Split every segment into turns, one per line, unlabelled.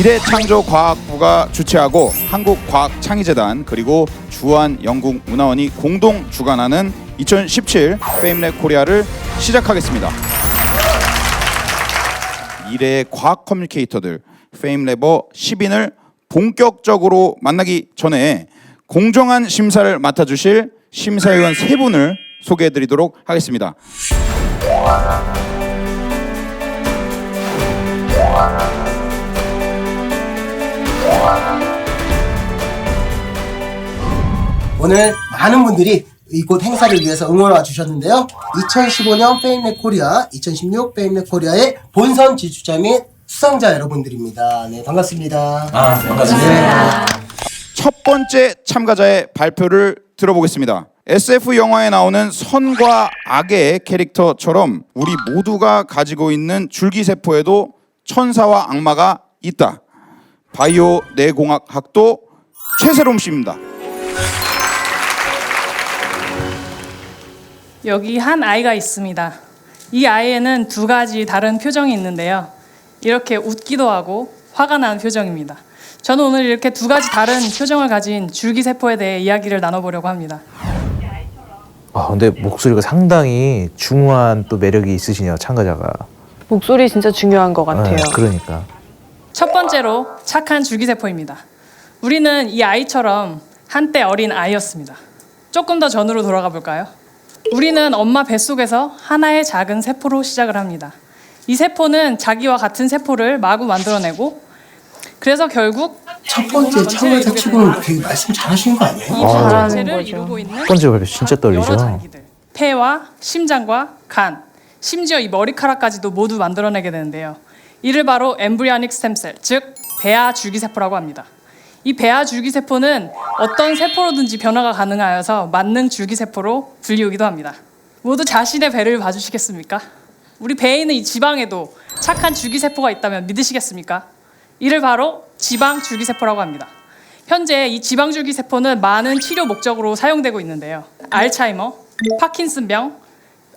미래창조과학부가 주최하고 한국과학창의재단 그리고 주한영국문화원이 공동 주관하는 2017 페임랩 코리아를 시작하겠습니다. 미래의 과학 커뮤니케이터들 페임랩어 10인을 본격적으로 만나기 전에 공정한 심사를 맡아주실 심사위원 3분을 소개해드리도록 하겠습니다.
오늘 많은 분들이 이곳 행사를 위해서 응원해 주셨는데요. 2015년 페임랩 코리아, 2016 페임랩 코리아의 본선 지주자 및 수상자 여러분들입니다. 네, 반갑습니다.
반갑습니다.
첫 번째 참가자의 발표를 들어보겠습니다. SF 영화에 나오는 선과 악의 캐릭터처럼 우리 모두가 가지고 있는 줄기세포에도 천사와 악마가 있다. 바이오 내공학학도 최세롬 씨입니다.
여기 한 아이가 있습니다. 이 아이에는 2가지 다른 표정이 있는데요. 이렇게 웃기도 하고 화가 나는 표정입니다. 저는 오늘 이렇게 2가지 다른 표정을 가진 줄기세포에 대해 이야기를 나눠보려고 합니다.
근데 목소리가 상당히 중후한 또 매력이 있으시네요, 참가자가.
목소리 진짜 중요한 것 같아요.
그러니까.
첫 번째로 착한 줄기세포입니다. 우리는 이 아이처럼 한때 어린 아이였습니다. 조금 더 전으로 돌아가 볼까요? 우리는 엄마 뱃속에서 하나의 작은 세포로 시작을 합니다. 이 세포는 자기와 같은 세포를 마구 만들어내고 그래서 결국
첫 번째 참가자 치고는 되게 말씀 잘하시는 거 아니에요?
이
잘하는
전체를
거죠.
이루고 있는
첫 번째 발표 진짜 떨리죠.
여러 장기들, 폐와 심장과 간, 심지어 이 머리카락까지도 모두 만들어내게 되는데요. 이를 바로 엠브리오닉 스템셀, 즉 배아 줄기세포라고 합니다. 이 배아 줄기세포는 어떤 세포로든지 변화가 가능하여서 만능 줄기세포로 불리우기도 합니다. 모두 자신의 배를 봐주시겠습니까? 우리 배에 있는 이 지방에도 착한 줄기세포가 있다면 믿으시겠습니까? 이를 바로 지방 줄기세포라고 합니다. 현재 이 지방 줄기세포는 많은 치료 목적으로 사용되고 있는데요. 알츠하이머, 파킨슨병,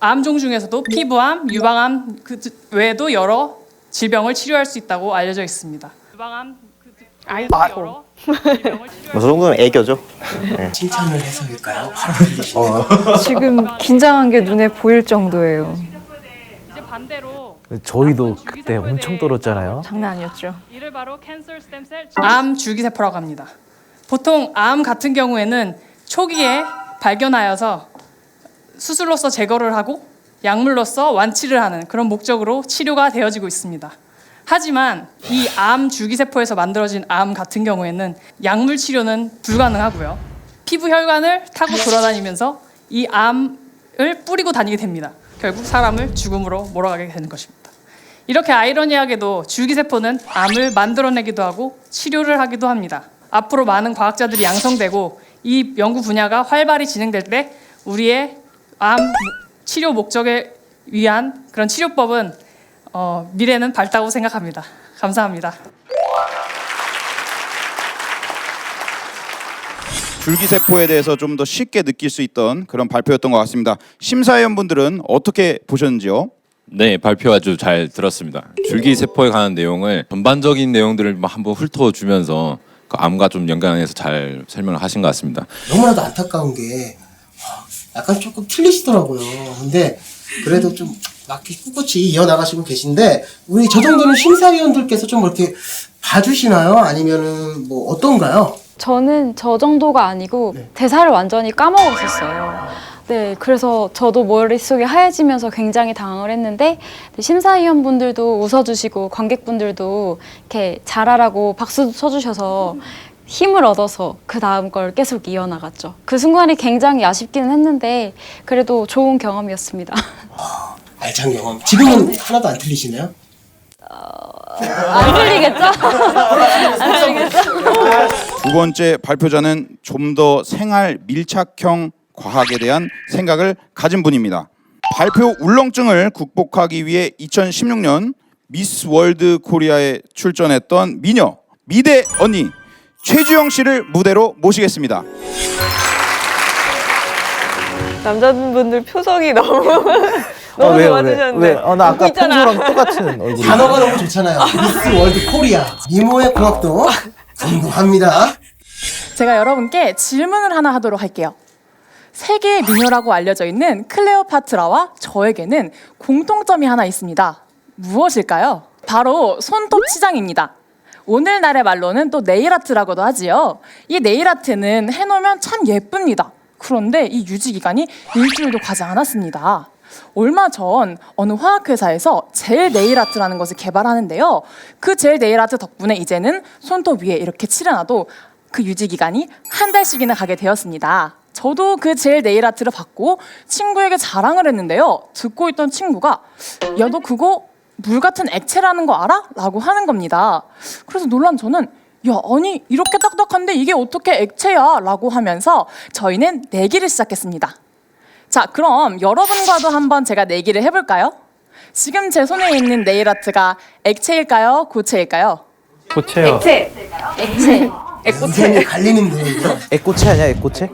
암종 중에서도 피부암, 유방암 그 외에도 여러 질병을 치료할 수 있다고 알려져 있습니다. 유방암 여러
저 정도면 애교죠. 네.
칭찬을 해서일까요?
지금 긴장한 게 눈에 보일 정도예요.
이제 반대로
저희도 그때 엄청 떨었잖아요.
장난 아니었죠.
이를 바로 캔서 스템셀 암 줄기세포라고 합니다. 보통 암 같은 경우에는 초기에 발견하여서 수술로서 제거를 하고 약물로서 완치를 하는 그런 목적으로 치료가 되어지고 있습니다. 하지만 이 암 줄기세포에서 만들어진 암 같은 경우에는 약물 치료는 불가능하고요. 피부 혈관을 타고 돌아다니면서 이 암을 뿌리고 다니게 됩니다. 결국 사람을 죽음으로 몰아가게 되는 것입니다. 이렇게 아이러니하게도 줄기세포는 암을 만들어내기도 하고 치료를 하기도 합니다. 앞으로 많은 과학자들이 양성되고 이 연구 분야가 활발히 진행될 때 우리의 암 치료 목적에 위한 그런 치료법은 미래는 밝다고 생각합니다. 감사합니다.
줄기세포에 대해서 좀 더 쉽게 느낄 수 있던 그런 발표였던 것 같습니다. 심사위원분들은 어떻게 보셨는지요?
네, 발표 아주 잘 들었습니다. 줄기세포에 관한 내용을 전반적인 내용들을 한번 훑어주면서 그 암과 좀 연관해서 잘 설명을 하신 것 같습니다.
너무나도 안타까운 게 약간 조금 틀리시더라고요. 근데 그래도 좀 막 꿋꿋이 이어나가시고 계신데 우리 저 정도는 심사위원들께서 좀 그렇게 봐주시나요? 아니면은 뭐 어떤가요?
저는 저 정도가 아니고 대사를 완전히 까먹었었어요. 네, 그래서 저도 머릿속이 하얘지면서 굉장히 당황을 했는데 심사위원분들도 웃어주시고 관객분들도 이렇게 잘하라고 박수 쳐주셔서 힘을 얻어서 그 다음 걸 계속 이어나갔죠. 그 순간이 굉장히 아쉽기는 했는데 그래도 좋은 경험이었습니다.
알찬 경험. 지금은 하나도 안 틀리시네요?
안 틀리겠죠? 안 틀리겠죠?
두 번째 발표자는 좀 더 생활 밀착형 과학에 대한 생각을 가진 분입니다. 발표 울렁증을 극복하기 위해 2016년 미스 월드 코리아에 출전했던 미녀 미대 언니 최주영 씨를 무대로 모시겠습니다.
남자분들 표정이 너무 너무
왜요?
좋아지셨는데.
왜? 나 아까
있잖아.
평소랑 똑같은 얼굴.
단어가 너무 좋잖아요. 미스 월드 코리아. 미모의 공학도 궁금합니다.
제가 여러분께 질문을 하나 하도록 할게요. 세계의 미녀라고 알려져 있는 클레오파트라와 저에게는 공통점이 하나 있습니다. 무엇일까요? 바로 손톱 치장입니다. 오늘날의 말로는 또 네일아트라고도 하지요. 이 네일아트는 해놓으면 참 예쁩니다. 그런데 이 유지 기간이 일주일도 가지 않았습니다. 얼마 전 어느 화학회사에서 젤 네일아트라는 것을 개발하는데요. 그 젤 네일아트 덕분에 이제는 손톱 위에 이렇게 칠해놔도 그 유지 기간이 한 달씩이나 가게 되었습니다. 저도 그 젤 네일아트를 받고 친구에게 자랑을 했는데요. 듣고 있던 친구가 야, 너 그거 물 같은 액체라는 거 알아? 라고 하는 겁니다. 그래서 놀란 저는 야, 아니 이렇게 딱딱한데 이게 어떻게 액체야? 라고 하면서 저희는 내기를 시작했습니다. 자, 그럼 여러분과도 한번 제가 내기를 해볼까요? 지금 제 손에 있는 네일아트가 액체일까요? 고체일까요?
고체요.
액체.
인생이 갈리는데요.
애꼬체 아니야? 애꼬체?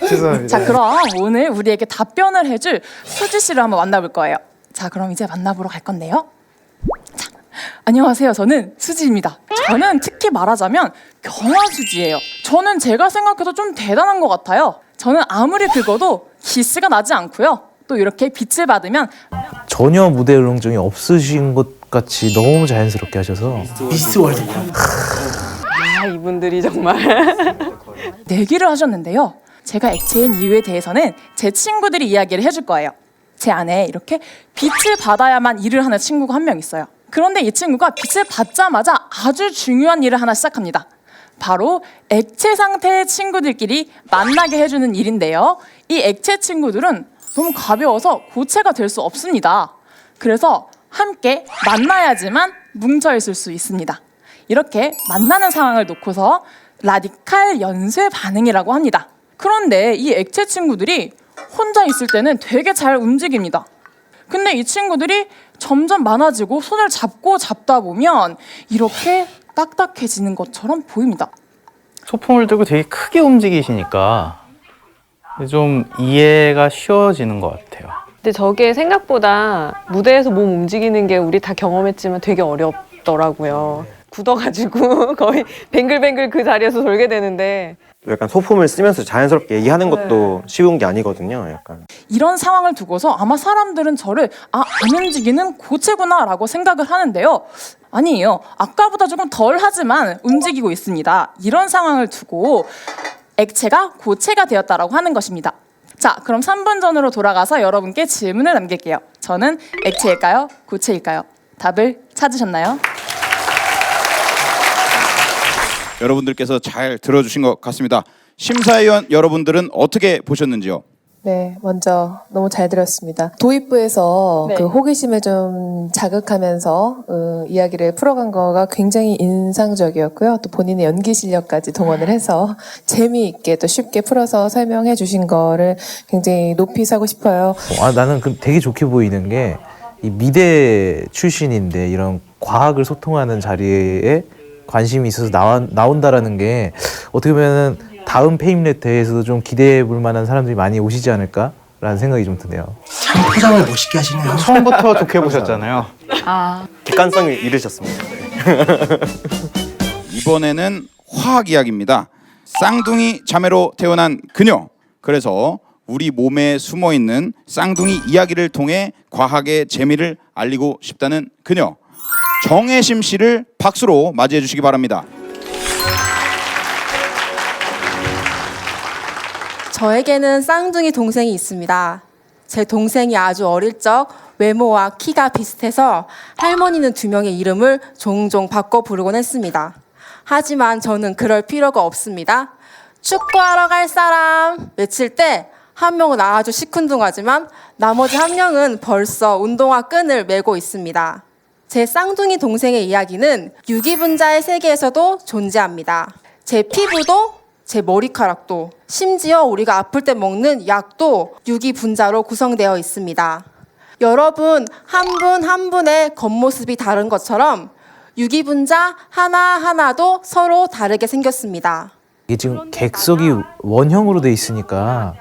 죄송합니다.
자, 그럼 오늘 우리에게 답변을 해줄 수지 씨를 한번 만나볼 거예요. 자, 그럼 이제 만나보러 갈 건데요. 자, 안녕하세요. 저는 수지입니다. 저는 특히 말하자면 경화수지예요. 저는 제가 생각해도 좀 대단한 것 같아요. 저는 아무리 긁어도 기스가 나지 않고요. 또 이렇게 빛을 받으면
전혀 무대 울렁증이 없으신 것 같이 너무 자연스럽게 하셔서
미스 월드 코리아.
아, 이분들이 정말.
내기를 하셨는데요. 제가 액체인 이유에 대해서는 제 친구들이 이야기를 해줄 거예요. 제 안에 이렇게 빛을 받아야만 일을 하는 친구가 한 명 있어요. 그런데 이 친구가 빛을 받자마자 아주 중요한 일을 하나 시작합니다. 바로 액체 상태의 친구들끼리 만나게 해주는 일인데요. 이 액체 친구들은 너무 가벼워서 고체가 될 수 없습니다. 그래서 함께 만나야지만 뭉쳐있을 수 있습니다. 이렇게 만나는 상황을 놓고서 라디칼 연쇄 반응이라고 합니다. 그런데 이 액체 친구들이 혼자 있을 때는 되게 잘 움직입니다. 근데 이 친구들이 점점 많아지고 손을 잡고 잡다 보면 이렇게 딱딱해지는 것처럼 보입니다.
소품을 들고 되게 크게 움직이시니까 좀 이해가 쉬워지는 것 같아요.
근데 저게 생각보다 무대에서 몸 움직이는 게 우리 다 경험했지만 되게 어렵더라고요. 굳어가지고 거의 뱅글뱅글 그 자리에서 돌게 되는데
약간 소품을 쓰면서 자연스럽게 얘기하는 것도 쉬운 게 아니거든요. 약간.
이런 상황을 두고서 아마 사람들은 저를 안 움직이는 고체구나 라고 생각을 하는데요. 아니에요. 아까보다 조금 덜 하지만 움직이고 있습니다. 이런 상황을 두고 액체가 고체가 되었다라고 하는 것입니다. 자, 그럼 3분 전으로 돌아가서 여러분께 질문을 남길게요. 저는 액체일까요? 고체일까요? 답을 찾으셨나요?
여러분들께서 잘 들어주신 것 같습니다. 심사위원 여러분들은 어떻게 보셨는지요?
네, 먼저 너무 잘 들었습니다. 도입부에서
네.
그 호기심을 좀 자극하면서 이야기를 풀어간 거가 굉장히 인상적이었고요. 또 본인의 연기 실력까지 동원을 해서 재미있게 또 쉽게 풀어서 설명해 주신 거를 굉장히 높이 사고 싶어요.
나는 되게 좋게 보이는 게 이 미대 출신인데 이런 과학을 소통하는 자리에 관심이 있어서 나온다라는 게 어떻게 보면은 다음 페임렛 대회에서도 좀 기대해 볼 만한 사람들이 많이 오시지 않을까라는 생각이 좀 드네요.
참 포장을 멋있게 하시네요.
처음부터 좋게 보셨잖아요.
객관성을 잃으셨습니다.
이번에는 화학 이야기입니다. 쌍둥이 자매로 태어난 그녀. 그래서 우리 몸에 숨어 있는 쌍둥이 이야기를 통해 과학의 재미를 알리고 싶다는 그녀 정혜심 씨를 박수로 맞이해 주시기 바랍니다.
저에게는 쌍둥이 동생이 있습니다. 제 동생이 아주 어릴 적 외모와 키가 비슷해서 할머니는 2명의 이름을 종종 바꿔 부르곤 했습니다. 하지만 저는 그럴 필요가 없습니다. 축구하러 갈 사람 외칠 때 한 명은 아주 시큰둥하지만 나머지 한 명은 벌써 운동화 끈을 메고 있습니다. 제 쌍둥이 동생의 이야기는 유기분자의 세계에서도 존재합니다. 제 피부도 제 머리카락도 심지어 우리가 아플 때 먹는 약도 유기분자로 구성되어 있습니다. 여러분 한 분 한 분의 겉모습이 다른 것처럼 유기분자 하나하나도 서로 다르게 생겼습니다.
이게 지금 객석이 원형으로 돼 있으니까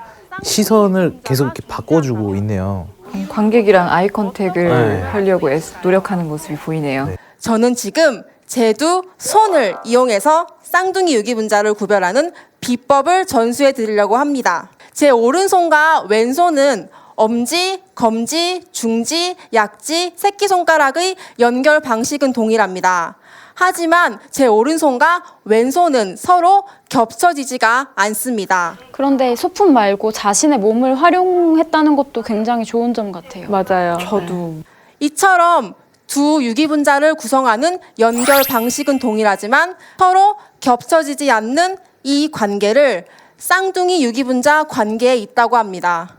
시선을 계속 이렇게 바꿔주고 있네요.
관객이랑 아이 컨택을
네.
하려고 노력하는 모습이 보이네요.
네.
저는 지금 제 두 손을 이용해서 쌍둥이 유기분자를 구별하는 비법을 전수해 드리려고 합니다. 제 오른손과 왼손은 엄지, 검지, 중지, 약지, 새끼손가락의 연결 방식은 동일합니다. 하지만 제 오른손과 왼손은 서로 겹쳐지지가 않습니다.
그런데 소품 말고 자신의 몸을 활용했다는 것도 굉장히 좋은 점 같아요.
맞아요. 저도.
이처럼 두 유기분자를 구성하는 연결 방식은 동일하지만 서로 겹쳐지지 않는 이 관계를 쌍둥이 유기분자 관계에 있다고 합니다.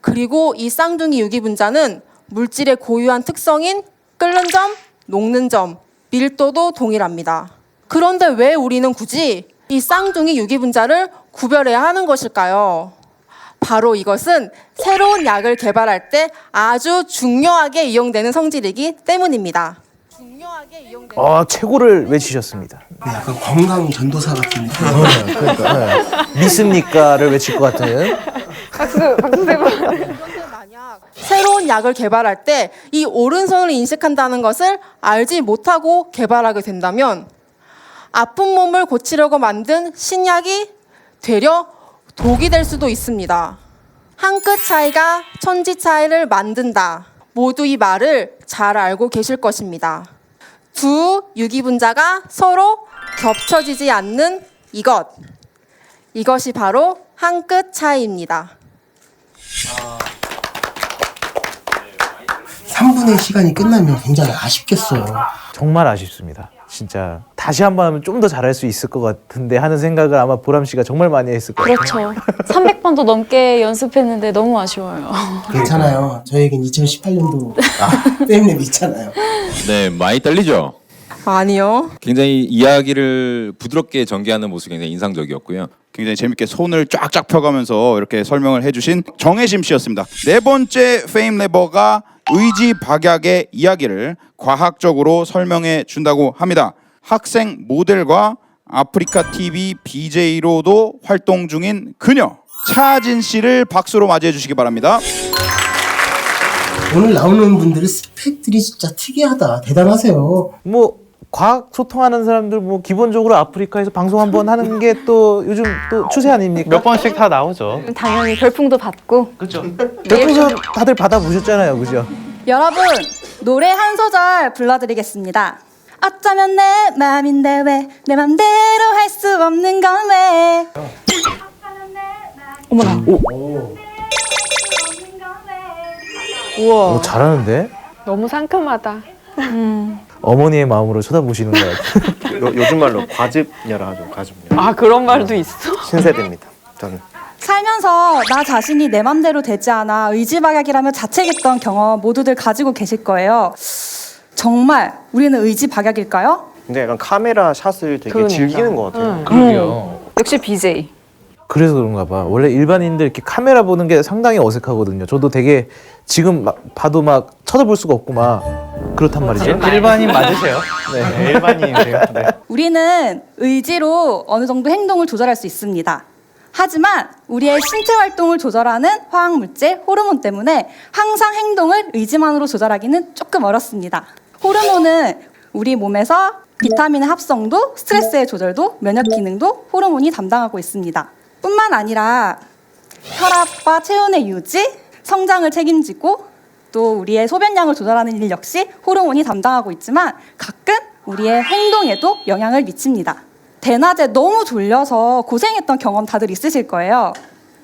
그리고 이 쌍둥이 유기분자는 물질의 고유한 특성인 끓는 점, 녹는 점, 밀도도 동일합니다. 그런데 왜 우리는 굳이 이 쌍둥이 유기분자를 구별해야 하는 것일까요? 바로 이것은 새로운 약을 개발할 때 아주 중요하게 이용되는 성질이기 때문입니다.
최고를 외치셨습니다.
네, 약간 건강 전도사 같은 느낌.
그러니까 믿습니까를 외칠 것 같은.
박수 세고.
새로운 약을 개발할 때 이 오른손을 인식한다는 것을 알지 못하고 개발하게 된다면 아픈 몸을 고치려고 만든 신약이 되려 독이 될 수도 있습니다. 한 끗 차이가 천지 차이를 만든다. 모두 이 말을 잘 알고 계실 것입니다. 두 유기분자가 서로 겹쳐지지 않는 이것이 바로 한 끗 차이입니다.
3분의 시간이 끝나면 굉장히 아쉽겠어요.
정말 아쉽습니다. 진짜 다시 한 번 하면 좀 더 잘할 수 있을 것 같은데 하는 생각을 아마 보람 씨가 정말 많이 했을 거예요.
그렇죠. 300번도 넘게 연습했는데 너무 아쉬워요.
괜찮아요. 저에겐 2018년도 페임랩 있잖아요.
네, 많이 떨리죠?
아니요.
굉장히 이야기를 부드럽게 전개하는 모습이 굉장히 인상적이었고요.
굉장히 재밌게 손을 쫙쫙 펴가면서 이렇게 설명을 해주신 정혜심 씨였습니다. 네 번째 페임레버가 의지박약의 이야기를 과학적으로 설명해 준다고 합니다. 학생 모델과 아프리카 TV BJ로도 활동 중인 그녀 차진 씨를 박수로 맞이해 주시기 바랍니다.
오늘 나오는 분들의 스펙들이 진짜 특이하다. 대단하세요.
뭐 과학 소통하는 사람들 뭐 기본적으로 아프리카에서 방송 한번 하는 게 또 요즘 또 추세 아닙니까?
몇 번씩 다 나오죠.
당연히 별풍도 받고.
그렇죠. 별풍선 다들 받아보셨잖아요, 그죠?
여러분, 노래 한 소절 불러드리겠습니다. 어쩌면 내 맘인데 왜 내 맘대로 할 수 없는 건 왜?
어머나. 우와.
잘하는데?
너무 상큼하다.
어머니의 마음으로 쳐다보시는 것 같아요.
요즘 말로 과즙녀라 하죠. 과즙녀.
아, 그런 말도 있어?
신세대입니다. 저는.
살면서 나 자신이 내 맘대로 되지 않아 의지박약이라며 자책했던 경험 모두들 가지고 계실 거예요. 정말 우리는 의지박약일까요?
근데 약간 카메라 샷을 되게
그러니까.
즐기는 것 같아요.
그러게요.
역시 BJ.
그래서 그런가 봐. 원래 일반인들 이렇게 카메라 보는 게 상당히 어색하거든요. 저도 되게 지금 막 봐도 막 쳐다볼 수가 없고 막 그렇단 말이죠.
일반인 맞으세요? 네, 일반인이세요. 네.
우리는 의지로 어느 정도 행동을 조절할 수 있습니다. 하지만 우리의 신체 활동을 조절하는 화학물질 호르몬 때문에 항상 행동을 의지만으로 조절하기는 조금 어렵습니다. 호르몬은 우리 몸에서 비타민의 합성도, 스트레스의 조절도, 면역 기능도 호르몬이 담당하고 있습니다. 뿐만 아니라 혈압과 체온의 유지, 성장을 책임지고 또 우리의 소변량을 조절하는 일 역시 호르몬이 담당하고 있지만 가끔 우리의 행동에도 영향을 미칩니다. 대낮에 너무 졸려서 고생했던 경험 다들 있으실 거예요.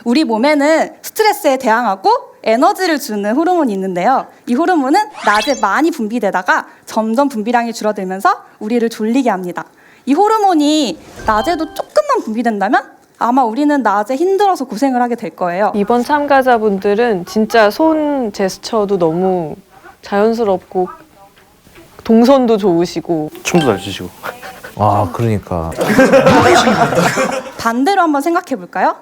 우리 몸에는 스트레스에 대항하고 에너지를 주는 호르몬이 있는데요. 이 호르몬은 낮에 많이 분비되다가 점점 분비량이 줄어들면서 우리를 졸리게 합니다. 이 호르몬이 낮에도 조금만 분비된다면 아마 우리는 낮에 힘들어서 고생을 하게 될 거예요.
이번 참가자분들은 진짜 손 제스처도 너무 자연스럽고 동선도 좋으시고
춤도 잘 추시고.
아, 그러니까.
반대로 한번 생각해 볼까요?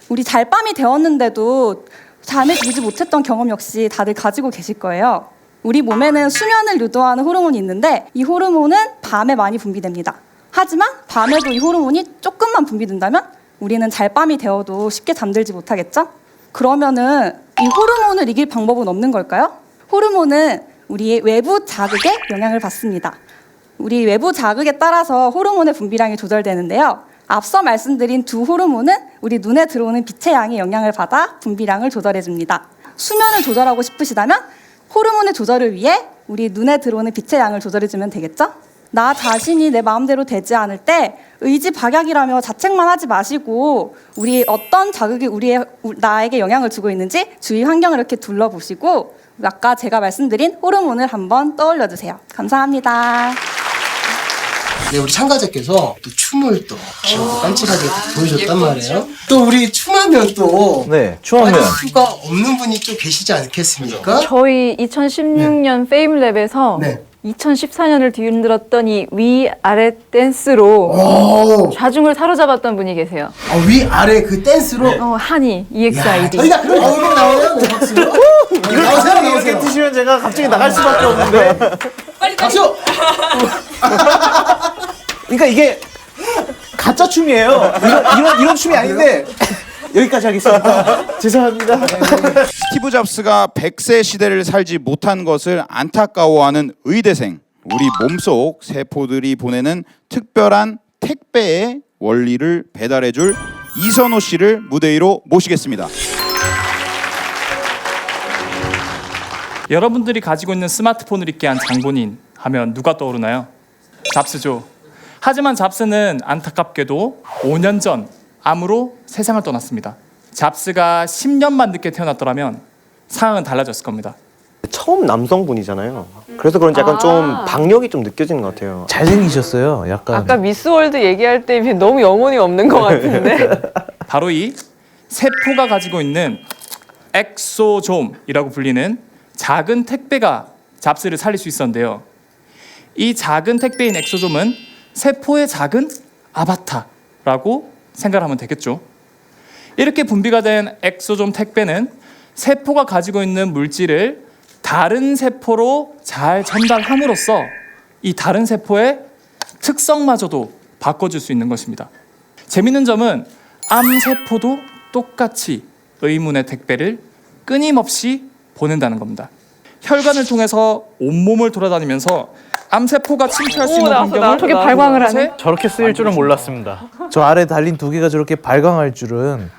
우리 잘밤이 되었는데도 잠에 들지 못했던 경험 역시 다들 가지고 계실 거예요. 우리 몸에는 수면을 유도하는 호르몬이 있는데 이 호르몬은 밤에 많이 분비됩니다. 하지만 밤에도 이 호르몬이 조금만 분비된다면 우리는 잘밤이 되어도 쉽게 잠들지 못하겠죠? 그러면은 이 호르몬을 이길 방법은 없는 걸까요? 호르몬은 우리의 외부 자극에 영향을 받습니다. 우리 외부 자극에 따라서 호르몬의 분비량이 조절되는데요. 앞서 말씀드린 두 호르몬은 우리 눈에 들어오는 빛의 양에 영향을 받아 분비량을 조절해줍니다. 수면을 조절하고 싶으시다면 호르몬의 조절을 위해 우리 눈에 들어오는 빛의 양을 조절해주면 되겠죠? 나 자신이 내 마음대로 되지 않을 때 의지 박약이라며 자책만 하지 마시고 우리 어떤 자극이 나에게 영향을 주고 있는지 주위 환경을 이렇게 둘러보시고 아까 제가 말씀드린 호르몬을 한번 떠올려 주세요. 감사합니다.
네, 우리 참가자께서 또 춤을 또 깜찍하게 보여줬단 말이에요. 또 우리 춤하면 또
네, 춤하면
빠질 수가 없는 분이 좀 계시지 않겠습니까?
저희 2016년 페임랩에서
네.
2014년을 뒤흔들었던 이 위아래 댄스로 좌중을 사로잡았던 분이 계세요.
위아래 그 댄스로?
한이, EXID.
저희가 그런 얼굴 나오면 네, 박수. 나오세요.
이렇게 뜨시면 제가 갑자기 나갈 수밖에 없는데.
박수!
그러니까 이게 가짜 춤이에요. 이런 춤이 아닌데 여기까지 하겠습니다. 죄송합니다.
스티브 잡스가 100세 시대를 살지 못한 것을 안타까워하는 의대생, 우리 몸속 세포들이 보내는 특별한 택배의 원리를 배달해줄 이선호 씨를 무대 위로 모시겠습니다.
여러분들이 가지고 있는 스마트폰을 있게 한 장본인 하면 누가 떠오르나요? 잡스죠. 하지만 잡스는 안타깝게도 5년 전 암으로 세상을 떠났습니다. 잡스가 10년만 늦게 태어났더라면 상황은 달라졌을 겁니다.
처음 남성분이잖아요. 그래서 그런지 약간 좀 박력이 좀 느껴지는 것 같아요.
잘생기셨어요. 약간.
아까 미스월드 얘기할 때 비해 너무 영혼이 없는 것 같은데.
바로 이 세포가 가지고 있는 엑소좀이라고 불리는 작은 택배가 잡스를 살릴 수 있었는데요. 이 작은 택배인 엑소좀은 세포의 작은 아바타라고 생각하면 되겠죠. 이렇게 분비가 된 엑소좀 택배는 세포가 가지고 있는 물질을 다른 세포로 잘 전달함으로써 이 다른 세포의 특성마저도 바꿔줄 수 있는 것입니다. 재밌는 점은 암세포도 똑같이 의문의 택배를 끊임없이 보낸다는 겁니다. 혈관을 통해서 온몸을 돌아다니면서 암세포가 침투할 수 있는 환경을
저게 발광을 하네.
저렇게 쓰일 줄은 몰랐습니다.
저 아래 달린 두 개가 저렇게 발광할 줄은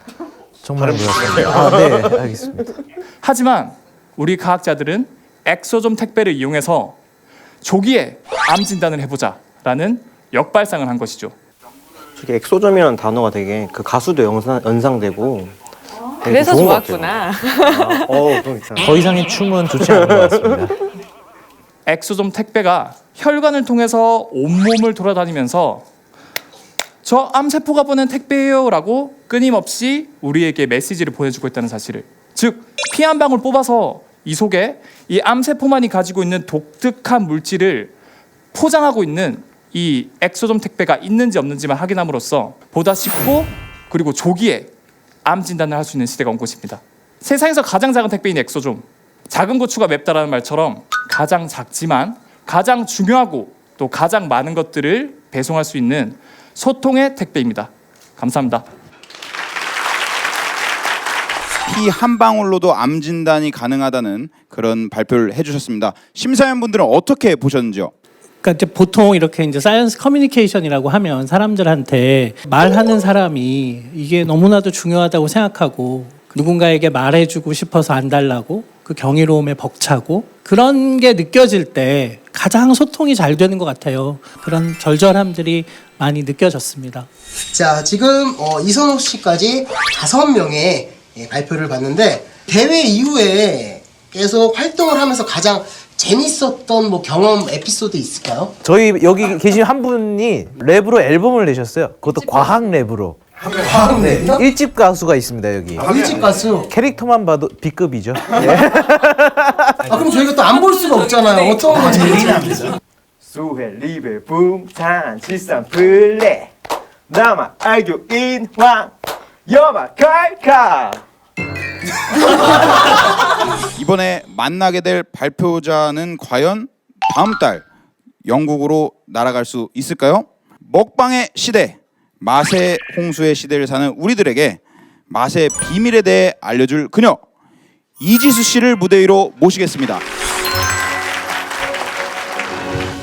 정말 몰랐어요. 아, 네, 알겠습니다.
하지만 우리 과학자들은 엑소좀 택배를 이용해서 조기에 암 진단을 해보자라는 역발상을 한 것이죠.
저기 엑소점이라는 단어가 되게 그 가수도 연상되고 되게
그래서
좋은 것
좋았구나.
같아요. 그러니까.
더 이상의 춤은 좋지 않은 것 같습니다.
엑소좀 택배가 혈관을 통해서 온몸을 돌아다니면서 저 암세포가 보낸 택배예요 라고 끊임없이 우리에게 메시지를 보내주고 있다는 사실을, 즉 피 한 방울 뽑아서 이 속에 이 암세포만이 가지고 있는 독특한 물질을 포장하고 있는 이 엑소좀 택배가 있는지 없는지만 확인함으로써 보다 쉽고 그리고 조기에 암 진단을 할 수 있는 시대가 온 것입니다. 세상에서 가장 작은 택배인 엑소좀, 작은 고추가 맵다라는 말처럼 가장 작지만 가장 중요하고 또 가장 많은 것들을 배송할 수 있는 소통의 택배입니다. 감사합니다.
피 한 방울로도 암 진단이 가능하다는 그런 발표를 해주셨습니다. 심사위원분들은 어떻게 보셨는지요?
그러니까 이제 보통 이렇게 이제 사이언스 커뮤니케이션이라고 하면 사람들한테 말하는 사람이 이게 너무나도 중요하다고 생각하고 누군가에게 말해주고 싶어서 안달나고 그 경이로움에 벅차고 그런 게 느껴질 때 가장 소통이 잘 되는 것 같아요. 그런 절절함들이 많이 느껴졌습니다.
자, 지금 이선호 씨까지 5명의 발표를 봤는데 대회 이후에 계속 활동을 하면서 가장 재밌었던 뭐 경험 에피소드 있을까요?
저희 여기 계신 한 분이 랩으로 앨범을 내셨어요. 그것도 과학 랩으로.
과학 랩이요?
1집 가수가 있습니다 여기.
1집 가수?
캐릭터만 봐도 B급이죠.
그럼 저희가 또 안 볼 수가 없잖아요. 어떤 거 재밌는지.
수해 리베 붕탄 지산 플레 남아 알교 인황 여마 칼카.
이번에 만나게 될 발표자는 과연 다음 달 영국으로 날아갈 수 있을까요? 먹방의 시대, 맛의 홍수의 시대를 사는 우리들에게 맛의 비밀에 대해 알려줄 그녀 이지수 씨를 무대 위로 모시겠습니다.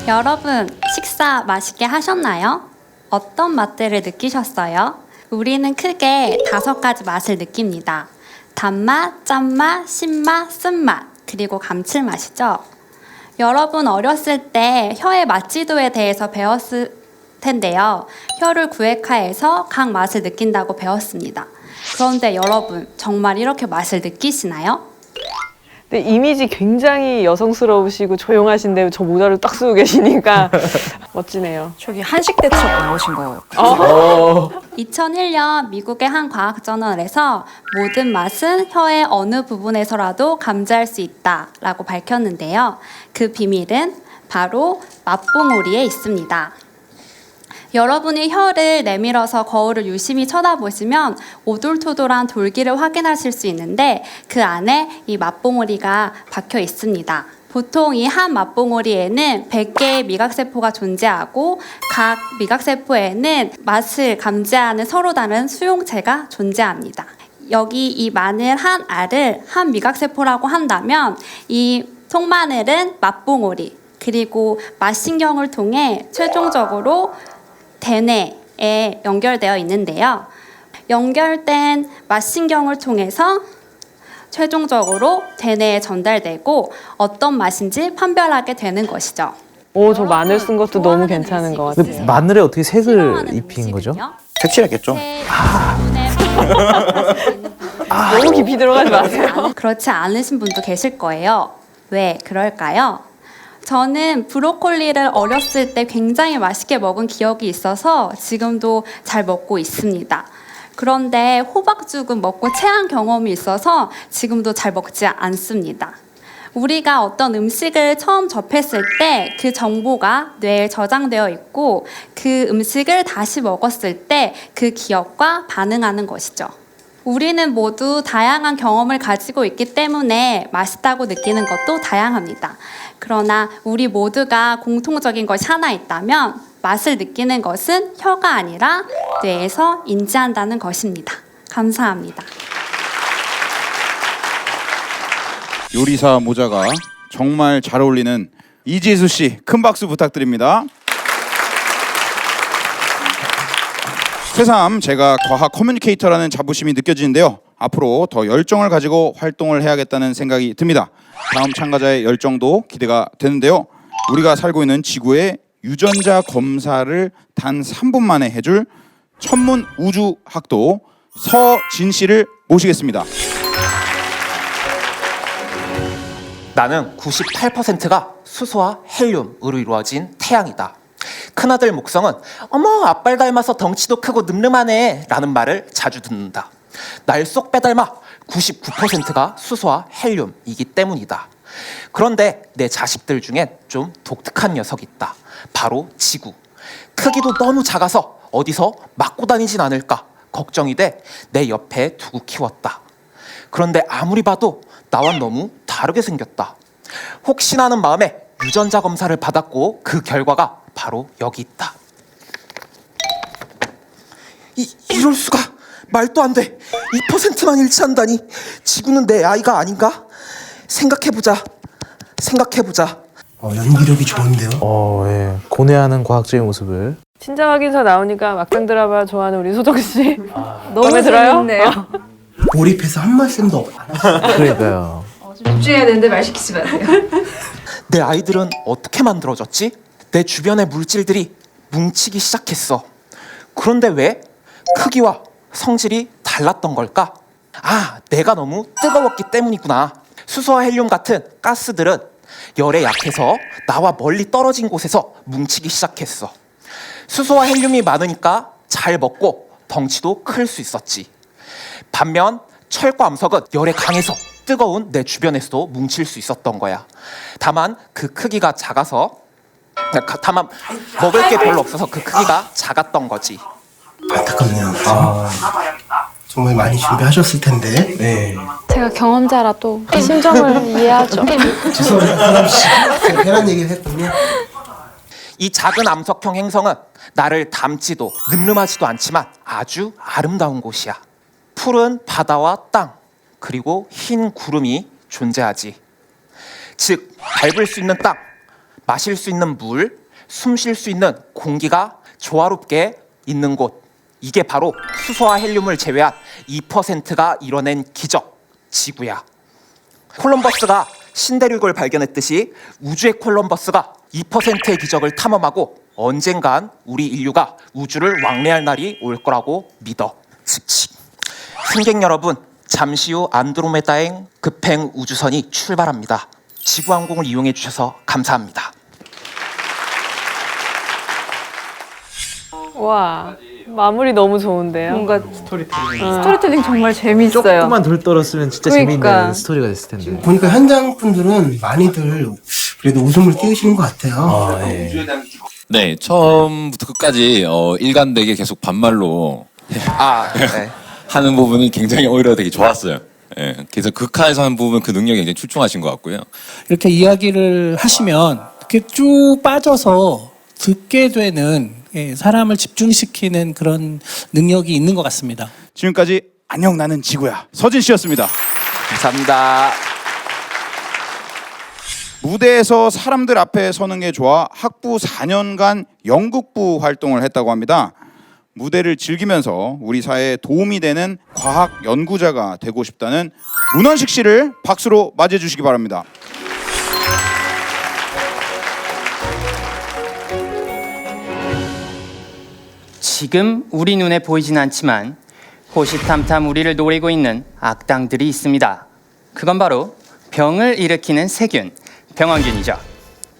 여러분, 식사 맛있게 하셨나요? 어떤 맛들을 느끼셨어요? 우리는 크게 5가지 맛을 느낍니다. 단맛, 짠맛, 신맛, 쓴맛, 그리고 감칠맛이죠. 여러분 어렸을 때 혀의 맛지도에 대해서 배웠을 텐데요. 혀를 구획하해서 각 맛을 느낀다고 배웠습니다. 그런데 여러분 정말 이렇게 맛을 느끼시나요?
네, 이미지 굉장히 여성스러우시고 조용하신데 저 모자를 딱 쓰고 계시니까 멋지네요.
저기 한식 대첩 나오신 거예요.
2001년 미국의 한 과학저널에서 모든 맛은 혀의 어느 부분에서라도 감지할 수 있다라고 밝혔는데요. 그 비밀은 바로 맛봉우리에 있습니다. 여러분이 혀를 내밀어서 거울을 유심히 쳐다보시면 오돌토돌한 돌기를 확인하실 수 있는데 그 안에 이 맛봉우리가 박혀 있습니다. 보통 이 한 맛봉우리에는 100개의 미각세포가 존재하고 각 미각세포에는 맛을 감지하는 서로 다른 수용체가 존재합니다. 여기 이 마늘 한 알을 한 미각세포라고 한다면 이 통마늘은 맛봉우리 그리고 맛신경을 통해 최종적으로 대뇌에 연결되어 있는데요. 연결된 맛신경을 통해서 최종적으로 대뇌에 전달되고 어떤 맛인지 판별하게 되는 것이죠.
오, 저 마늘 쓴 것도 너무 괜찮은 것 같아요.
마늘에 어떻게 색을 입힌 거죠?
색칠했겠죠.
너무 깊이 들어가지 마세요.
그렇지 않으신 분도 계실 거예요. 왜 그럴까요? 저는 브로콜리를 어렸을 때 굉장히 맛있게 먹은 기억이 있어서 지금도 잘 먹고 있습니다. 그런데 호박죽은 먹고 체한 경험이 있어서 지금도 잘 먹지 않습니다. 우리가 어떤 음식을 처음 접했을 때 그 정보가 뇌에 저장되어 있고 그 음식을 다시 먹었을 때 그 기억과 반응하는 것이죠. 우리는 모두 다양한 경험을 가지고 있기 때문에 맛있다고 느끼는 것도 다양합니다. 그러나 우리 모두가 공통적인 것이 하나 있다면 맛을 느끼는 것은 혀가 아니라 뇌에서 인지한다는 것입니다. 감사합니다.
요리사 모자가 정말 잘 어울리는 이지수 씨, 큰 박수 부탁드립니다. 새삼 제가 과학 커뮤니케이터라는 자부심이 느껴지는데요. 앞으로 더 열정을 가지고 활동을 해야겠다는 생각이 듭니다. 다음 참가자의 열정도 기대가 되는데요. 우리가 살고 있는 지구의 유전자 검사를 단 3분 만에 해줄 천문 우주학도 서진 씨를 모시겠습니다.
나는 98%가 수소와 헬륨으로 이루어진 태양이다. 큰아들 목성은 어머 아빠를 닮아서 덩치도 크고 늠름하네 라는 말을 자주 듣는다. 날 쏙 빼닮아 99%가 수소와 헬륨이기 때문이다. 그런데 내 자식들 중엔 좀 독특한 녀석이 있다. 바로 지구. 크기도 너무 작아서 어디서 맞고 다니진 않을까 걱정이 돼 내 옆에 두고 키웠다. 그런데 아무리 봐도 나와 너무 다르게 생겼다. 혹시나 하는 마음에 유전자 검사를 받았고 그 결과가 바로 여기 있다. 이럴 수가 말도 안 돼. 2%만 일치한다니. 지구는 내 아이가 아닌가? 생각해보자.
연기력이 좋은데요.
예. 고뇌하는 과학적인 모습을.
친자 확인서 나오니까 막장 드라마 좋아하는 우리 소정 씨
너무
마음에 들어요?
재밌네요.
몰입해서 한 말씀도 안 하시죠.
그러니까요.
집중해야 되는데 말 시키지 마세요.
내 아이들은 어떻게 만들어졌지? 내 주변의 물질들이 뭉치기 시작했어. 그런데 왜 크기와 성질이 달랐던 걸까? 아, 내가 너무 뜨거웠기 때문이구나. 수소와 헬륨 같은 가스들은 열에 약해서 나와 멀리 떨어진 곳에서 뭉치기 시작했어. 수소와 헬륨이 많으니까 잘 먹고 덩치도 클 수 있었지. 반면 철과 암석은 열에 강해서 뜨거운 내 주변에서도 뭉칠 수 있었던 거야. 다만 그 크기가 작아서 다만 먹을 게 별로 없어서 그 크기가 작았던 거지.
안타깝네요. 정말 많이 준비하셨을 텐데. 네.
제가 경험자라 또 심정을 이해하죠.
죄송합니다. 제가 괜한 얘기를 했군요.
이 작은 암석형 행성은 나를 닮지도 늠름하지도 않지만 아주 아름다운 곳이야. 푸른 바다와 땅, 그리고 흰 구름이 존재하지. 즉, 밟을 수 있는 땅, 마실 수 있는 물, 숨 쉴 수 있는 공기가 조화롭게 있는 곳. 이게 바로 수소와 헬륨을 제외한 2%가 이뤄낸 기적, 지구야. 콜럼버스가 신대륙을 발견했듯이 우주의 콜럼버스가 2%의 기적을 탐험하고 언젠간 우리 인류가 우주를 왕래할 날이 올 거라고 믿어. 즉시. 승객 여러분, 잠시 후 안드로메다행 급행 우주선이 출발합니다. 지구항공을 이용해 주셔서 감사합니다.
와, 마무리 너무 좋은데요.
뭔가
스토리텔링.
스토리텔링 정말 재밌어요.
조금만 덜 떨었으면 진짜
그러니까.
재미있는 스토리가 됐을 텐데.
보니까 현장 분들은 많이들 그래도 웃음을 띄우시는 것 같아요.
네, 처음부터 끝까지 일관되게 계속 반말로
네.
하는 부분이 굉장히 오히려 되게 좋았어요. 예, 그래서 극하에서 하는 부분 그 능력이 굉장히 출중하신 것 같고요.
이렇게 이야기를 하시면 이렇게 쭉 빠져서 듣게 되는 사람을 집중시키는 그런 능력이 있는 것 같습니다.
지금까지 안녕 나는 지구야 서진 씨였습니다.
감사합니다.
무대에서 사람들 앞에 서는 게 좋아 학부 4년간 연극부 활동을 했다고 합니다. 무대를 즐기면서 우리 사회에 도움이 되는 과학 연구자가 되고 싶다는 문원식 씨를 박수로 맞이해 주시기 바랍니다.
지금 우리 눈에 보이진 않지만 호시탐탐 우리를 노리고 있는 악당들이 있습니다. 그건 바로 병을 일으키는 세균, 병원균이죠.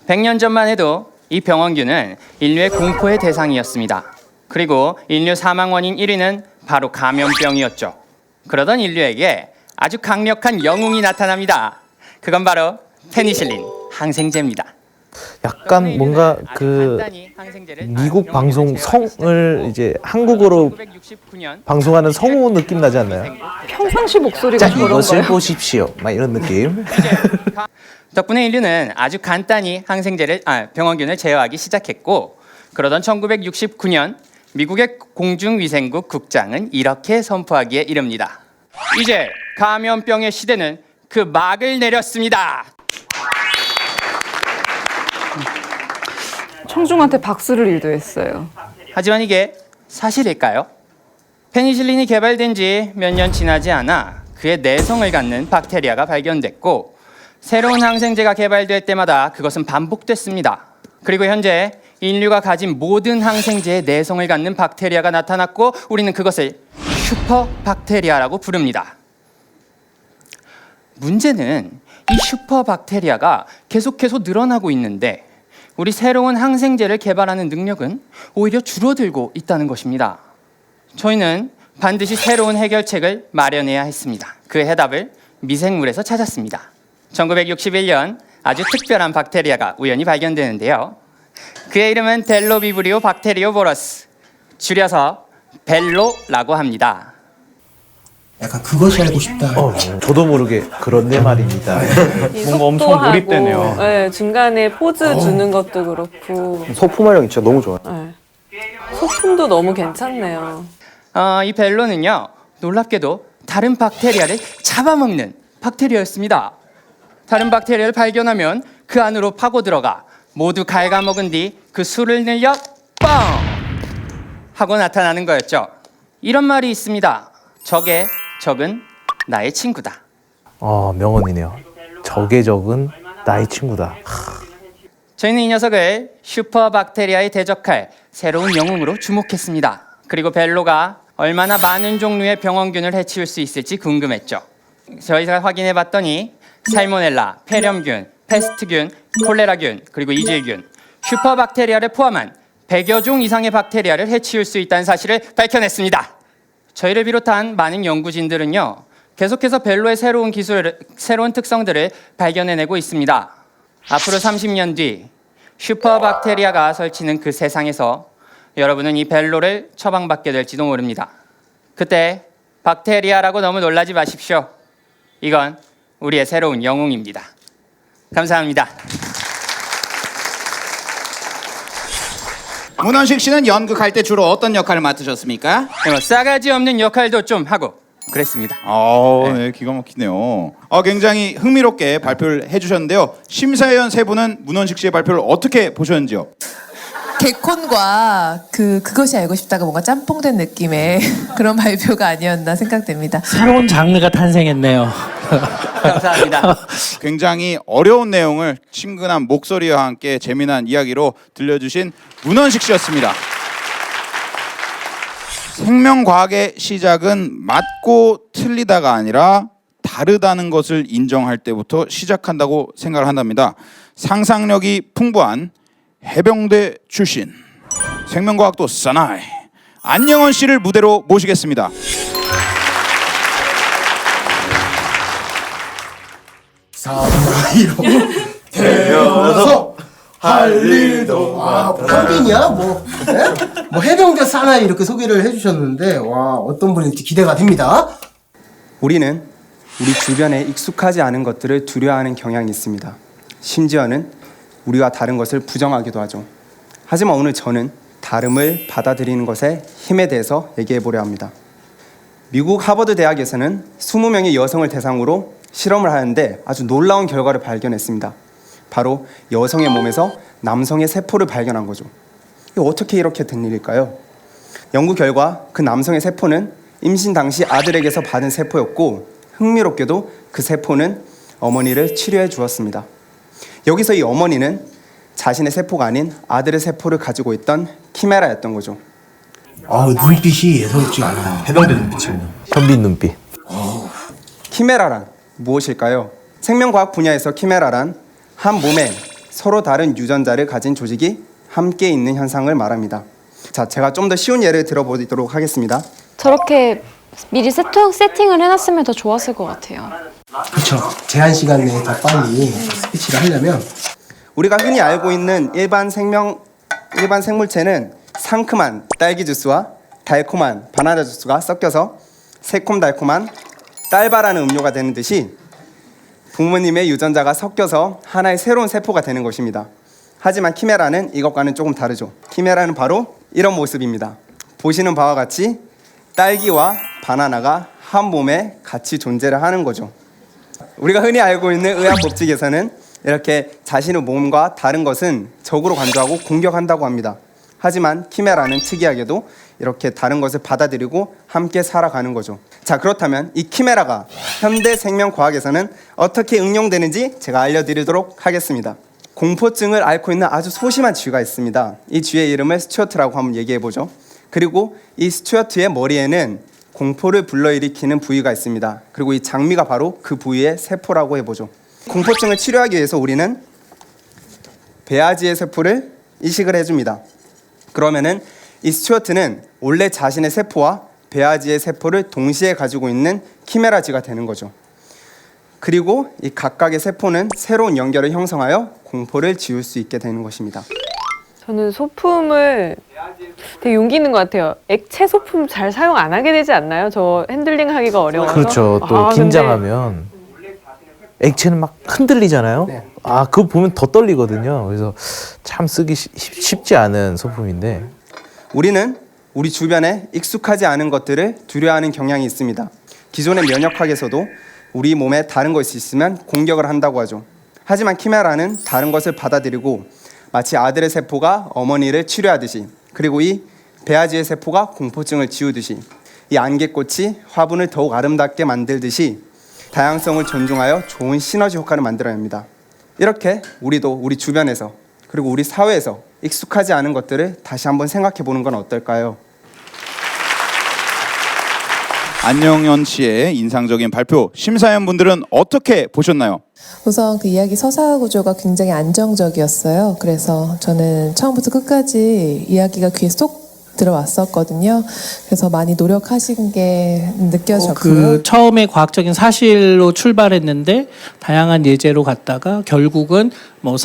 100년 전만 해도 이 병원균은 인류의 공포의 대상이었습니다. 그리고 인류 사망 원인 1위는 바로 감염병이었죠. 그러던 인류에게 아주 강력한 영웅이 나타납니다. 그건 바로 페니실린, 항생제입니다.
약간 뭔가 그 미국 방송 성을 이제 한국어로 방송하는 성우 느낌 나지 않나요?
평상시 목소리가
자, 이것을 보십시오. 막 이런 느낌.
덕분에 인류는 아주 간단히 병원균을 제어하기 시작했고, 그러던 1969년 미국의 공중위생국 국장은 이렇게 선포하기에 이릅니다. 이제 감염병의 시대는 그 막을 내렸습니다.
청중한테 박수를 일도했어요.
하지만 이게 사실일까요? 페니실린이 개발된 지 몇 년 지나지 않아 그의 내성을 갖는 박테리아가 발견됐고, 새로운 항생제가 개발될 때마다 그것은 반복됐습니다. 그리고 현재 인류가 가진 모든 항생제의 내성을 갖는 박테리아가 나타났고, 우리는 그것을 슈퍼박테리아라고 부릅니다. 문제는 이 슈퍼박테리아가 계속해서 늘어나고 있는데 우리 새로운 항생제를 개발하는 능력은 오히려 줄어들고 있다는 것입니다. 저희는 반드시 새로운 해결책을 마련해야 했습니다. 그 해답을 미생물에서 찾았습니다. 1961년 아주 특별한 박테리아가 우연히 발견되는데요. 그의 이름은 델로비브리오 박테리오보러스, 줄여서 벨로라고 합니다.
약간 그것이 알고 싶다.
저도 모르게 그런데 말입니다.
뭔가 엄청 몰입되네요. 네, 중간에 포즈 주는 것도 그렇고.
소품활용 진짜 너무 좋아요.
네. 소품도 너무 괜찮네요.
이 벨로는요, 놀랍게도 다른 박테리아를 잡아먹는 박테리아였습니다. 다른 박테리아를 발견하면 그 안으로 파고 들어가 모두 갉아먹은 뒤 그 술을 늘려 뻥! 하고 나타나는 거였죠. 이런 말이 있습니다. 적은 나의 친구다.
명언이네요. 적의 적은 나의 친구다.
저희는 이 녀석을 슈퍼박테리아에 대적할 새로운 영웅으로 주목했습니다. 그리고 벨로가 얼마나 많은 종류의 병원균을 해치울 수 있을지 궁금했죠. 저희가 확인해 봤더니 살모넬라, 폐렴균, 페스트균, 콜레라균, 그리고 이질균, 슈퍼박테리아를 포함한 100여 종 이상의 박테리아를 해치울 수 있다는 사실을 밝혀냈습니다. 저희를 비롯한 많은 연구진들은요, 계속해서 벨로의 새로운 특성들을 발견해내고 있습니다. 앞으로 30년 뒤 슈퍼박테리아가 설치는 그 세상에서 여러분은 이 벨로를 처방받게 될지도 모릅니다. 그때 박테리아라고 너무 놀라지 마십시오. 이건 우리의 새로운 영웅입니다. 감사합니다.
문원식 씨는 연극할 때 주로 어떤 역할을 맡으셨습니까?
싸가지 없는 역할도 좀 하고 그랬습니다.
네, 기가 막히네요. 굉장히 흥미롭게 발표를 해주셨는데요. 심사위원 세 분은 문원식 씨의 발표를 어떻게 보셨는지요?
개콘과 그것이 알고 싶다가 뭔가 짬뽕된 느낌의 그런 발표가 아니었나 생각됩니다.
새로운 장르가 탄생했네요.
감사합니다.
굉장히 어려운 내용을 친근한 목소리와 함께 재미난 이야기로 들려주신 문원식 씨였습니다. 생명과학의 시작은 맞고 틀리다가 아니라 다르다는 것을 인정할 때부터 시작한다고 생각을 한답니다. 상상력이 풍부한 해병대 출신 생명과학도 사나이 안영원 씨를 무대로 모시겠습니다.
사무라이로 태어나서 할 일도 현빈이야? 뭐 해병대 사나이 이렇게 소개를 해주셨는데 와 어떤 분일지 기대가 됩니다.
우리는 우리 주변에 익숙하지 않은 것들을 두려워하는 경향이 있습니다. 심지어는 우리와 다른 것을 부정하기도 하죠. 하지만 오늘 저는 다름을 받아들이는 것의 힘에 대해서 얘기해 보려 합니다. 미국 하버드 대학에서는 20명의 여성을 대상으로 실험을 하는데 아주 놀라운 결과를 발견했습니다. 바로 여성의 몸에서 남성의 세포를 발견한 거죠. 어떻게 이렇게 된 일일까요? 연구 결과 그 남성의 세포는 임신 당시 아들에게서 받은 세포였고 흥미롭게도 그 세포는 어머니를 치료해 주었습니다. 여기서 이 어머니는 자신의 세포가 아닌 아들의 세포를 가지고 있던 키메라였던 거죠.
눈빛이 예사롭지 않아요. 해병대 눈빛이에요.
현빈 눈빛.
키메라란 무엇일까요? 생명과학 분야에서 키메라란 한 몸에 서로 다른 유전자를 가진 조직이 함께 있는 현상을 말합니다. 자, 제가 좀 더 쉬운 예를 들어보도록 하겠습니다.
저렇게 미리 세팅을 해놨으면 더 좋았을 것 같아요.
그렇죠. 제한 시간 내에 더 빨리 스피치를 하려면
우리가 흔히 알고 있는 일반 생물체는 상큼한 딸기 주스와 달콤한 바나나 주스가 섞여서 새콤달콤한 딸바라는 음료가 되는 듯이 부모님의 유전자가 섞여서 하나의 새로운 세포가 되는 것입니다. 하지만 키메라는 이것과는 조금 다르죠. 키메라는 바로 이런 모습입니다. 보시는 바와 같이 딸기와 바나나가 한 몸에 같이 존재를 하는 거죠. 우리가 흔히 알고 있는 의학 법칙에서는 이렇게 자신의 몸과 다른 것은 적으로 간주하고 공격한다고 합니다. 하지만 키메라는 특이하게도 이렇게 다른 것을 받아들이고 함께 살아가는 거죠. 자, 그렇다면 이 키메라가 현대 생명과학에서는 어떻게 응용되는지 제가 알려드리도록 하겠습니다. 공포증을 앓고 있는 아주 소심한 쥐가 있습니다. 이 쥐의 이름을 스튜어트라고 한번 얘기해보죠. 그리고 이 스튜어트의 머리에는 공포를 불러일으키는 부위가 있습니다. 그리고 이 장미가 바로 그 부위의 세포라고 해보죠. 공포증을 치료하기 위해서 우리는 배아지의 세포를 이식을 해줍니다. 그러면은 이 스튜어트는 원래 자신의 세포와 배아지의 세포를 동시에 가지고 있는 키메라쥐가 되는 거죠. 그리고 이 각각의 세포는 새로운 연결을 형성하여 공포를 지울 수 있게 되는 것입니다.
저는 소품을 되게 용기 있는 것 같아요. 액체 소품 잘 사용 안 하게 되지 않나요? 저 핸들링하기가 어려워서.
그렇죠. 또 긴장하면 액체는 막 흔들리잖아요.
네.
그거 보면 더 떨리거든요. 그래서 참 쓰기 쉽지 않은 소품인데
우리는 우리 주변에 익숙하지 않은 것들을 두려워하는 경향이 있습니다. 기존의 면역학에서도 우리 몸에 다른 것이 있으면 공격을 한다고 하죠. 하지만 키메라는 다른 것을 받아들이고 마치 아들의 세포가 어머니를 치료하듯이, 그리고 이 배아지의 세포가 공포증을 지우듯이, 이 안개꽃이 화분을 더욱 아름답게 만들듯이 다양성을 존중하여 좋은 시너지 효과를 만들어냅니다. 이렇게 우리도 우리 주변에서 그리고 우리 사회에서 익숙하지 않은 것들을 다시 한번 생각해 보는 건 어떨까요?
안영현 씨의 인상적인 발표, 심사위원분들은 어떻게 보셨나요?
우선 그 이야기 서사 구조가 굉장히 안정적이었어요. 그래서 저는 처음부터 끝까지 이야기가 귀에 쏙 들어왔었거든요. 그래서 많이 노력하신 게 느껴졌고요.
그 처음에 과학적인 사실로 출발했는데 다양한 예제로 갔다가 결국은 뭐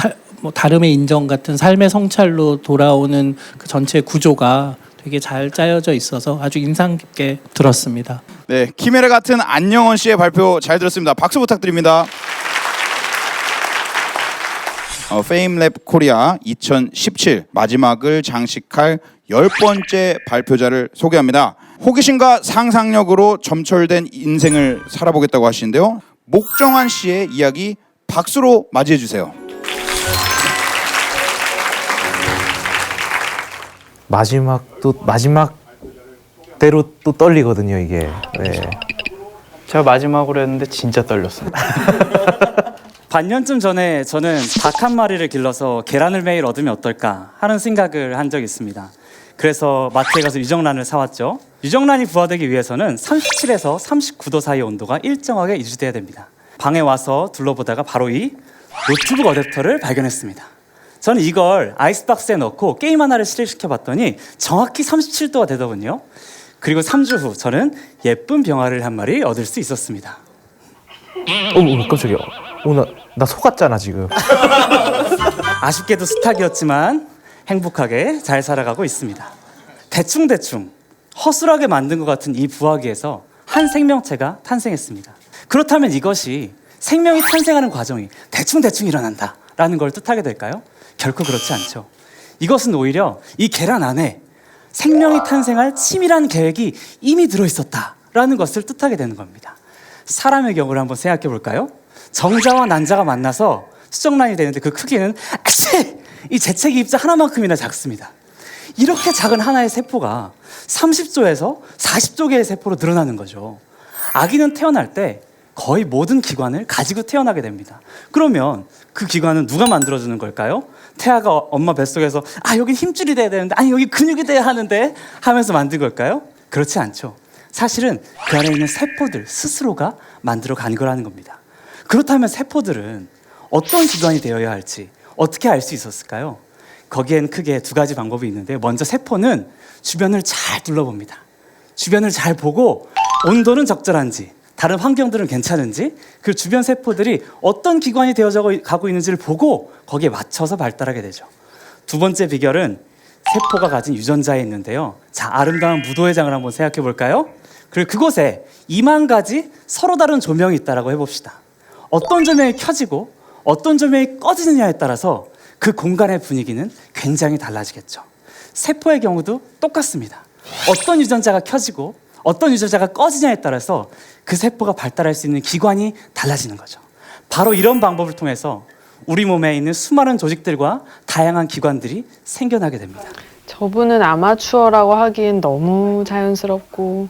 다름의 인정 같은 삶의 성찰로 돌아오는 그 전체 구조가 되게 잘 짜여져 있어서 아주 인상 깊게 들었습니다.
네, 키메라 같은 안영원 씨의 발표 잘 들었습니다. 박수 부탁드립니다. 페임랩 코리아 2017 마지막을 장식할 10번째 발표자를 소개합니다. 호기심과 상상력으로 점철된 인생을 살아보겠다고 하시는데요. 목정환 씨의 이야기 박수로 맞이해 주세요.
마지막대로 또 떨리거든요, 이게. 네.
제가 마지막으로 했는데 진짜 떨렸습니다.
반년쯤 전에 저는 닭 한 마리를 길러서 계란을 매일 얻으면 어떨까 하는 생각을 한 적이 있습니다. 그래서 마트에 가서 유정란을 사왔죠. 유정란이 부화되기 위해서는 37에서 39도 사이의 온도가 일정하게 유지돼야 됩니다. 방에 와서 둘러보다가 바로 이 노트북 어댑터를 발견했습니다. 저는 이걸 아이스박스에 넣고 게임 하나를 실행시켜 봤더니 정확히 37도가 되더군요. 그리고 3주 후 저는 예쁜 병아리를 한 마리 얻을 수 있었습니다.
깜짝이야. 나 속았잖아 지금.
아쉽게도 스탁이었지만 행복하게 잘 살아가고 있습니다. 대충대충 허술하게 만든 것 같은 이 부화기에서 한 생명체가 탄생했습니다. 그렇다면 이것이 생명이 탄생하는 과정이 대충대충 일어난다 라는 걸 뜻하게 될까요? 결코 그렇지 않죠. 이것은 오히려 이 계란 안에 생명이 탄생할 치밀한 계획이 이미 들어있었다라는 것을 뜻하게 되는 겁니다. 사람의 경우를 한번 생각해 볼까요? 정자와 난자가 만나서 수정란이 되는데 그 크기는 이 재채기 입자 하나만큼이나 작습니다. 이렇게 작은 하나의 세포가 30조에서 40조 개의 세포로 늘어나는 거죠. 아기는 태어날 때 거의 모든 기관을 가지고 태어나게 됩니다. 그러면 그 기관은 누가 만들어주는 걸까요? 태아가 엄마 뱃속에서 여기 힘줄이 돼야 되는데 여기 근육이 돼야 하는데 하면서 만든 걸까요? 그렇지 않죠. 사실은 그 안에 있는 세포들 스스로가 만들어 간 거라는 겁니다. 그렇다면 세포들은 어떤 기관이 되어야 할지 어떻게 알 수 있었을까요? 거기엔 크게 두 가지 방법이 있는데, 먼저 세포는 주변을 잘 둘러봅니다. 주변을 잘 보고 온도는 적절한지 다른 환경들은 괜찮은지 그 주변 세포들이 어떤 기관이 되어져 가고 있는지를 보고 거기에 맞춰서 발달하게 되죠. 두 번째 비결은 세포가 가진 유전자에 있는데요. 자, 아름다운 무도회장을 한번 생각해 볼까요? 그리고 그곳에 2만 가지 서로 다른 조명이 있다라고 해봅시다. 어떤 조명이 켜지고 어떤 조명이 꺼지느냐에 따라서 그 공간의 분위기는 굉장히 달라지겠죠. 세포의 경우도 똑같습니다. 어떤 유전자가 켜지고 어떤 유전자가 꺼지냐에 따라서 그 세포가 발달할 수 있는 기관이 달라지는 거죠. 바로 이런 방법을 통해서 우리 몸에 있는 수많은 조직들과 다양한 기관들이 생겨나게 됩니다.
저분은 아마추어라고 하기엔 너무 자연스럽고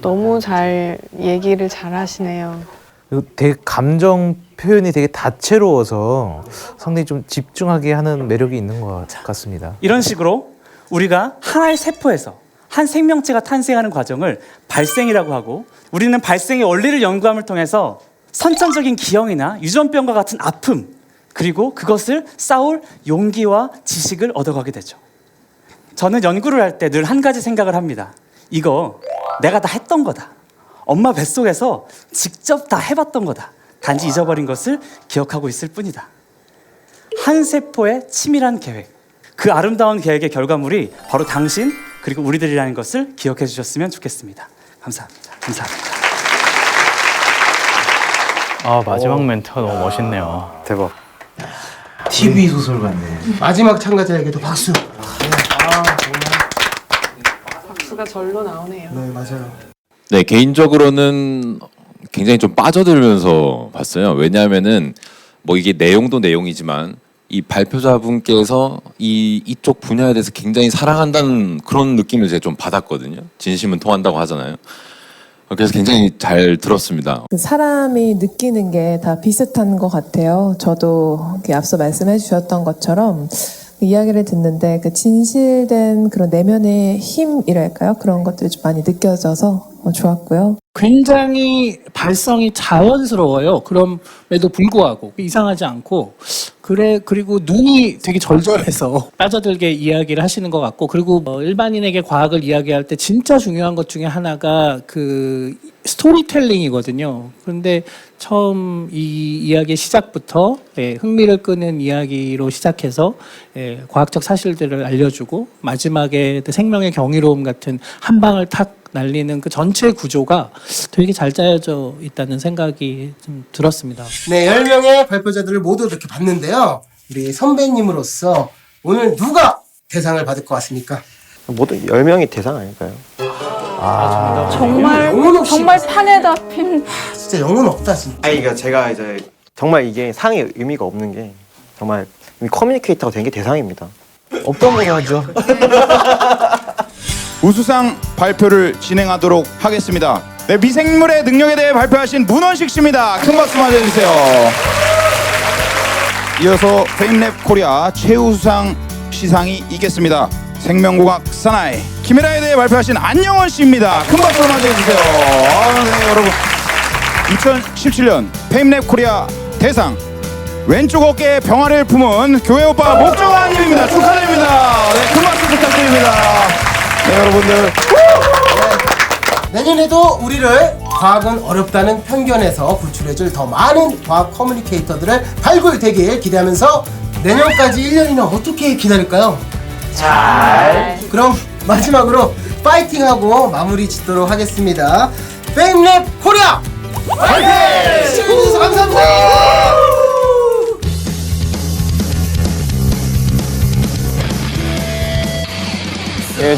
너무 잘 얘기를 잘 하시네요.
그리고 되게 감정 표현이 되게 다채로워서 상당히 좀 집중하게 하는 매력이 있는 것 같습니다.
이런 식으로 우리가 하나의 세포에서 한 생명체가 탄생하는 과정을 발생이라고 하고, 우리는 발생의 원리를 연구함을 통해서 선천적인 기형이나 유전병과 같은 아픔, 그리고 그것을 싸울 용기와 지식을 얻어가게 되죠. 저는 연구를 할 때 늘 한 가지 생각을 합니다. 이거 내가 다 했던 거다. 엄마 뱃속에서 직접 다 해봤던 거다. 단지 잊어버린 것을 기억하고 있을 뿐이다. 한 세포의 치밀한 계획, 그 아름다운 계획의 결과물이 바로 당신 그리고 우리들이라는 것을 기억해 주셨으면 좋겠습니다. 감사합니다. 감사합니다.
마지막 멘트가 너무 멋있네요.
대박.
TV 소설 같네.
마지막 참가자에게도 박수.
박수가 절로 나오네요.
네, 맞아요.
네, 개인적으로는 굉장히 좀 빠져들면서 봤어요. 왜냐하면은 뭐 이게 내용도 내용이지만 이 발표자분께서 이쪽 분야에 대해서 굉장히 사랑한다는 그런 느낌을 제가 좀 받았거든요. 진심은 통한다고 하잖아요. 그래서 굉장히 잘 들었습니다.
그 사람이 느끼는 게 다 비슷한 것 같아요. 저도 이렇게 앞서 말씀해 주셨던 것처럼 이야기를 듣는데 그 진실된 그런 내면의 힘이랄까요? 그런 것들이 좀 많이 느껴져서 좋았고요.
굉장히 발성이 자연스러워요. 그럼에도 불구하고 이상하지 않고 그리고 눈이 되게 절절해서 빠져들게 이야기를 하시는 것 같고 그리고 일반인에게 과학을 이야기할 때 진짜 중요한 것 중에 하나가 그 스토리텔링이거든요. 그런데 처음 이 이야기의 시작부터 흥미를 끄는 이야기로 시작해서 과학적 사실들을 알려주고 마지막에 생명의 경이로움 같은 한 방을 탁 날리는 그 전체 구조가 되게 잘 짜여져 있다는 생각이 좀 들었습니다.
네, 10명의 발표자들을 모두 이렇게 봤는데요. 우리 선배님으로서 오늘 누가 대상을 받을 것 같습니까?
모두 10명이 대상 아닐까요?
정말 판에다 핀.
진짜 영혼 없다 진짜.
아니 그러니까 제가 이제 정말 이게 상의 의미가 없는 게 정말 이미 커뮤니케이터가 된 게 대상입니다.
없던 걸로 하죠.
우수상 발표를 진행하도록 하겠습니다. 네, 미생물의 능력에 대해 발표하신 문원식 씨입니다. 큰 박수 맞아주세요. 이어서 페임랩 코리아 최우수상 시상이 있겠습니다. 생명공학 사나이 키메라에 대해 발표하신 안영원 씨입니다. 큰 박수 맞아주세요. 네, 여러분 2017년 페임랩 코리아 대상 왼쪽 어깨에 병아리를 품은 교회 오빠 목정아님입니다. 축하드립니다. 네, 큰 박수 부탁드립니다. 네, 여러분들
내년에도 우리를 과학은 어렵다는 편견에서 구출해줄 더 많은 과학 커뮤니케이터들을 발굴되길 기대하면서 내년까지 1년이나 어떻게 기다릴까요? 잘. 그럼 마지막으로 파이팅하고 마무리 짓도록 하겠습니다. 페임랩 코리아 파이팅! 시청해주셔서 감사합니다.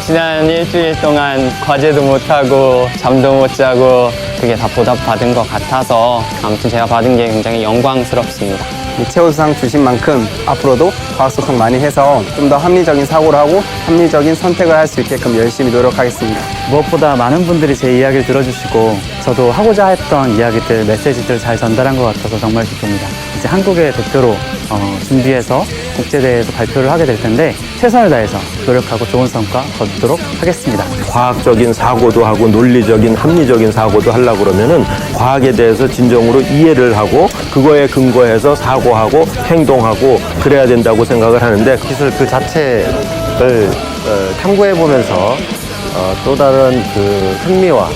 지난 일주일 동안 과제도 못하고 잠도 못 자고 그게 다 보답받은 것 같아서 아무튼 제가 받은 게 굉장히 영광스럽습니다.
최우수상 주신 만큼 앞으로도 과학소통 많이 해서 좀 더 합리적인 사고를 하고 합리적인 선택을 할 수 있게끔 열심히 노력하겠습니다.
무엇보다 많은 분들이 제 이야기를 들어주시고 저도 하고자 했던 이야기들, 메시지들을 잘 전달한 것 같아서 정말 기쁩니다. 이제 한국의 대표로 준비해서 국제대회에서 발표를 하게 될 텐데 최선을 다해서 노력하고 좋은 성과 거두도록 하겠습니다.
과학적인 사고도 하고 논리적인 합리적인 사고도 하려고 그러면은 과학에 대해서 진정으로 이해를 하고 그거에 근거해서 사고하고 행동하고 그래야 된다고 생각을 하는데
기술 그 자체를 탐구해 보면서 또 다른 그 흥미와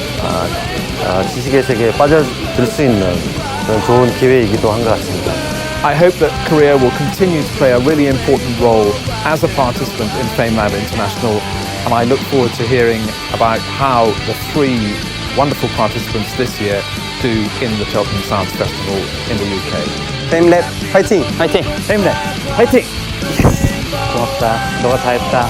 지식의 세계에 빠져들 수 있는 그런 좋은 기회이기도 한 것 같습니다.
I hope that Korea will continue to play a really important role as a participant in FameLab International, and I look forward to hearing about how the 3 wonderful participants this year do in the Cheltenham Science Festival in the UK.
페임랩 파이팅!
파이팅!
페임랩 파이팅! 고맙다. 너가 다 했다.